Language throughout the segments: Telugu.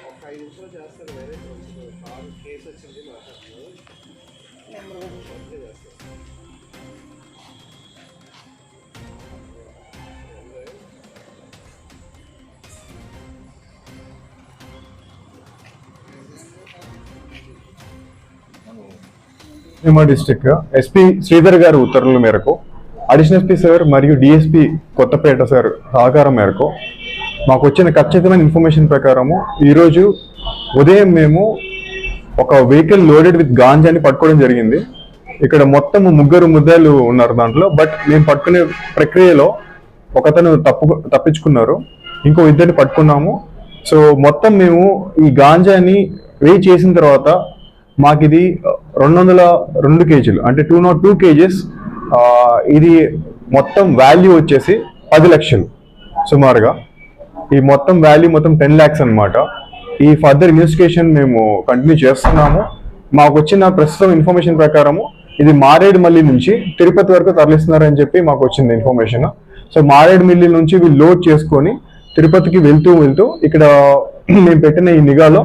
ఒక 5 నిమిషాలు చేస్తారు వేరే కారు కేసు వచ్చింది మాట్లాడుతున్నారు చేస్తారు. డిస్ట్రిక్ట్ ఎస్పీ శ్రీధర్ గారి ఉత్తర్వుల మేరకు అడిషనల్ ఎస్పీ సార్ మరియు డిఎస్పీ కొత్తపేట సార్ సహకారం మేరకు మాకు వచ్చిన ఖచ్చితమైన ఇన్ఫర్మేషన్ ప్రకారము ఈరోజు ఉదయం మేము ఒక వెహికల్ లోడెడ్ విత్ గాంజాని పట్టుకోవడం జరిగింది. ఇక్కడ మొత్తం 3 ముద్దాయిలు ఉన్నారు దాంట్లో. బట్ మేము పట్టుకునే ప్రక్రియలో ఒకతను తప్పించుకున్నారు, ఇంకో 2 పట్టుకున్నాము. సో మొత్తం మేము ఈ గాంజాని వెయిట్ చేసిన తర్వాత మాకు ఇది 202 కేజీలు అంటే 202 కేజెస్. ఇది మొత్తం వాల్యూ వచ్చేసి 10 లక్షలు సుమారుగా. ఈ మొత్తం వాల్యూ మొత్తం 10 lakhs అనమాట. ఈ ఫర్దర్ ఇన్వెస్టిగేషన్ మేము కంటిన్యూ చేస్తున్నాము. మాకు వచ్చిన ప్రస్తుతం ఇన్ఫర్మేషన్ ప్రకారము ఇది మారేడుమల్లి నుంచి తిరుపతి వరకు తరలిస్తున్నారని చెప్పి మాకు వచ్చింది ఇన్ఫర్మేషన్. సో మారేడుమల్లి నుంచి వీళ్ళు లోడ్ చేసుకొని తిరుపతికి వెళ్తూ ఇక్కడ మేము పెట్టిన ఈ నిఘాలో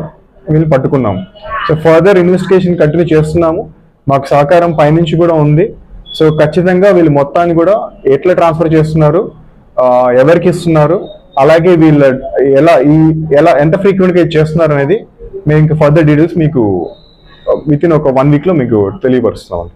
వీళ్ళు పట్టుకున్నాము. సో ఫర్దర్ ఇన్వెస్టిగేషన్ కంటిన్యూ చేస్తున్నాము. మాకు సహకారం పైనుంచి కూడా ఉంది. సో ఖచ్చితంగా వీళ్ళు మొత్తాన్ని కూడా ఎట్లా ట్రాన్స్ఫర్ చేస్తున్నారు, ఎవరికి ఇస్తున్నారు, అలాగే వీళ్ళు ఎలా ఎంత ఫ్రీక్వెంట్గా చేస్తున్నారు అనేది మేము ఇంకా ఫర్దర్ డీటెయిల్స్ మీకు విత్ ఇన్ ఒక 1 week లో మీకు తెలియపరుస్తున్నాం.